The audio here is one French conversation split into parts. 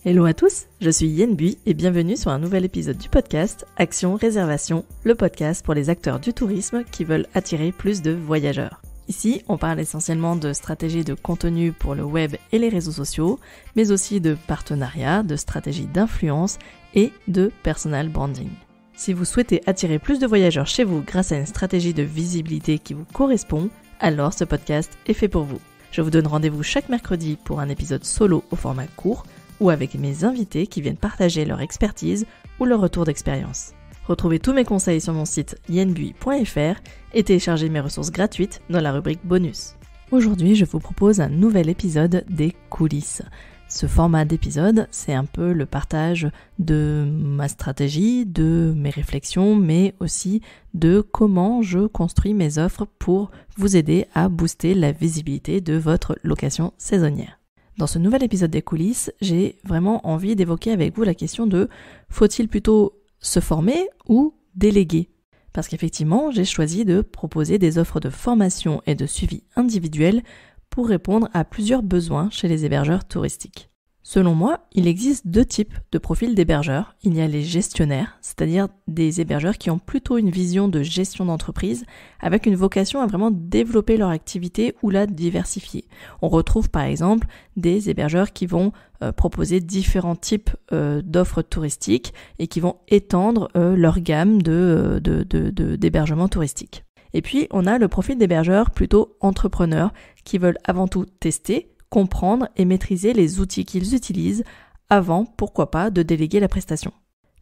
Hello à tous, je suis Yen Bui et bienvenue sur un nouvel épisode du podcast Action Réservation, le podcast pour les acteurs du tourisme qui veulent attirer plus de voyageurs. Ici, on parle essentiellement de stratégies de contenu pour le web et les réseaux sociaux, mais aussi de partenariats, de stratégies d'influence et de personal branding. Si vous souhaitez attirer plus de voyageurs chez vous grâce à une stratégie de visibilité qui vous correspond, alors ce podcast est fait pour vous. Je vous donne rendez-vous chaque mercredi pour un épisode solo au format court ou avec mes invités qui viennent partager leur expertise ou leur retour d'expérience. Retrouvez tous mes conseils sur mon site yenbui.fr et téléchargez mes ressources gratuites dans la rubrique bonus. Aujourd'hui, je vous propose un nouvel épisode des coulisses. Ce format d'épisode, c'est un peu le partage de ma stratégie, de mes réflexions, mais aussi de comment je construis mes offres pour vous aider à booster la visibilité de votre location saisonnière. Dans ce nouvel épisode des coulisses, j'ai vraiment envie d'évoquer avec vous la question de faut-il plutôt se former ou déléguer ? Parce qu'effectivement, j'ai choisi de proposer des offres de formation et de suivi individuel pour répondre à plusieurs besoins chez les hébergeurs touristiques. Selon moi, il existe deux types de profils d'hébergeurs. Il y a les gestionnaires, c'est-à-dire des hébergeurs qui ont plutôt une vision de gestion d'entreprise avec une vocation à vraiment développer leur activité ou la diversifier. On retrouve par exemple des hébergeurs qui vont proposer différents types d'offres touristiques et qui vont étendre leur gamme d'hébergements touristiques. Et puis, on a le profil d'hébergeurs plutôt entrepreneurs qui veulent avant tout tester, comprendre et maîtriser les outils qu'ils utilisent avant, pourquoi pas, de déléguer la prestation.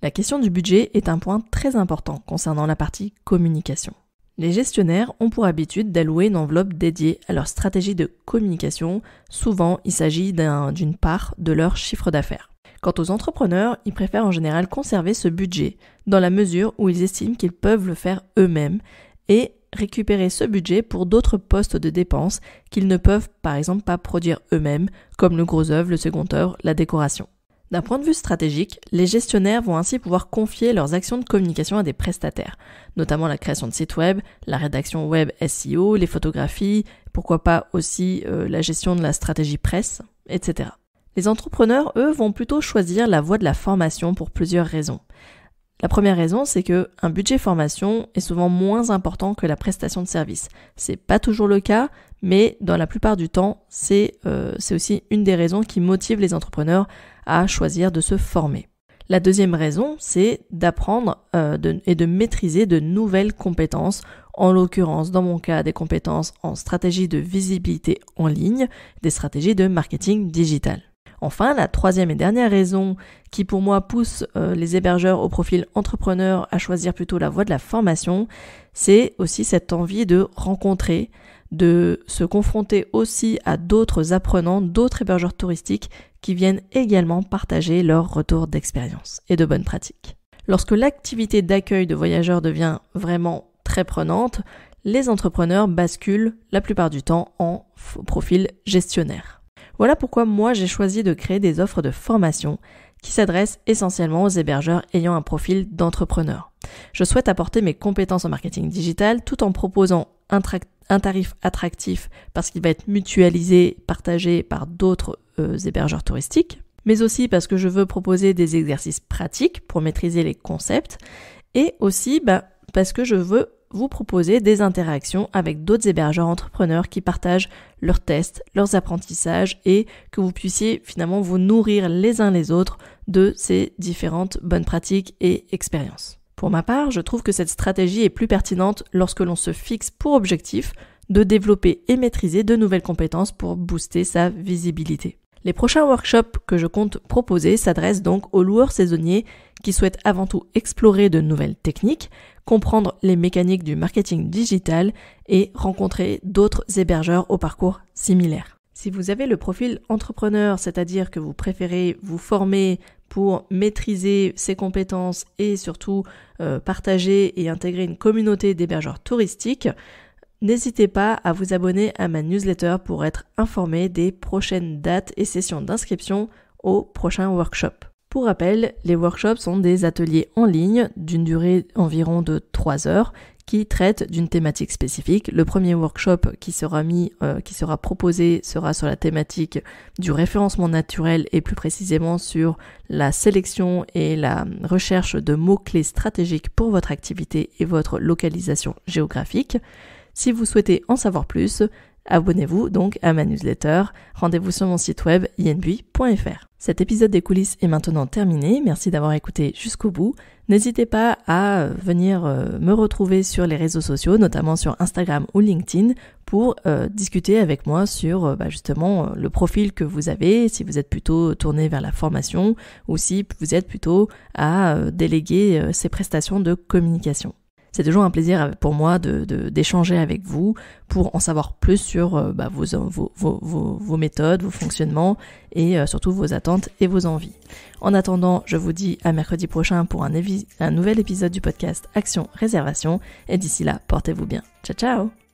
La question du budget est un point très important concernant la partie communication. Les gestionnaires ont pour habitude d'allouer une enveloppe dédiée à leur stratégie de communication. Souvent, il s'agit d'une part de leur chiffre d'affaires. Quant aux entrepreneurs, ils préfèrent en général conserver ce budget dans la mesure où ils estiment qu'ils peuvent le faire eux-mêmes et récupérer ce budget pour d'autres postes de dépenses qu'ils ne peuvent par exemple pas produire eux-mêmes, comme le gros œuvre, le second œuvre, la décoration. D'un point de vue stratégique, les gestionnaires vont ainsi pouvoir confier leurs actions de communication à des prestataires, notamment la création de sites web, la rédaction web SEO, les photographies, pourquoi pas aussi la gestion de la stratégie presse, etc. Les entrepreneurs, eux, vont plutôt choisir la voie de la formation pour plusieurs raisons. La première raison, c'est que un budget formation est souvent moins important que la prestation de service. C'est pas toujours le cas, mais dans la plupart du temps, c'est aussi une des raisons qui motive les entrepreneurs à choisir de se former. La deuxième raison, c'est d'apprendre et de maîtriser de nouvelles compétences, en l'occurrence, dans mon cas, des compétences en stratégie de visibilité en ligne, des stratégies de marketing digital. Enfin, la troisième et dernière raison qui pour moi pousse les hébergeurs au profil entrepreneur à choisir plutôt la voie de la formation, c'est aussi cette envie de rencontrer, de se confronter aussi à d'autres apprenants, d'autres hébergeurs touristiques qui viennent également partager leur retour d'expérience et de bonnes pratiques. Lorsque l'activité d'accueil de voyageurs devient vraiment très prenante, les entrepreneurs basculent la plupart du temps en profil gestionnaire. Voilà pourquoi moi j'ai choisi de créer des offres de formation qui s'adressent essentiellement aux hébergeurs ayant un profil d'entrepreneur. Je souhaite apporter mes compétences en marketing digital tout en proposant un tarif attractif parce qu'il va être mutualisé, partagé par d'autres hébergeurs touristiques, mais aussi parce que je veux proposer des exercices pratiques pour maîtriser les concepts et aussi parce que je veux vous proposer des interactions avec d'autres hébergeurs entrepreneurs qui partagent leurs tests, leurs apprentissages et que vous puissiez finalement vous nourrir les uns les autres de ces différentes bonnes pratiques et expériences. Pour ma part, je trouve que cette stratégie est plus pertinente lorsque l'on se fixe pour objectif de développer et maîtriser de nouvelles compétences pour booster sa visibilité. Les prochains workshops que je compte proposer s'adressent donc aux loueurs saisonniers qui souhaitent avant tout explorer de nouvelles techniques, comprendre les mécaniques du marketing digital et rencontrer d'autres hébergeurs au parcours similaire. Si vous avez le profil entrepreneur, c'est-à-dire que vous préférez vous former pour maîtriser ses compétences et surtout partager et intégrer une communauté d'hébergeurs touristiques, n'hésitez pas à vous abonner à ma newsletter pour être informé des prochaines dates et sessions d'inscription aux prochains workshops. Pour rappel, les workshops sont des ateliers en ligne d'une durée environ de 3 heures qui traite d'une thématique spécifique. Le premier workshop qui sera proposé sera sur la thématique du référencement naturel et plus précisément sur la sélection et la recherche de mots-clés stratégiques pour votre activité et votre localisation géographique. Si vous souhaitez en savoir plus, abonnez-vous donc à ma newsletter. Rendez-vous sur mon site web yenbui.fr. Cet épisode des coulisses est maintenant terminé. Merci d'avoir écouté jusqu'au bout. N'hésitez pas à venir me retrouver sur les réseaux sociaux, notamment sur Instagram ou LinkedIn, pour discuter avec moi sur justement le profil que vous avez, si vous êtes plutôt tourné vers la formation ou si vous êtes plutôt à déléguer ces prestations de communication. C'est toujours un plaisir pour moi d'échanger avec vous pour en savoir plus sur vos méthodes, vos fonctionnements et surtout vos attentes et vos envies. En attendant, je vous dis à mercredi prochain pour un nouvel épisode du podcast Action Réservation et d'ici là, portez-vous bien. Ciao ciao!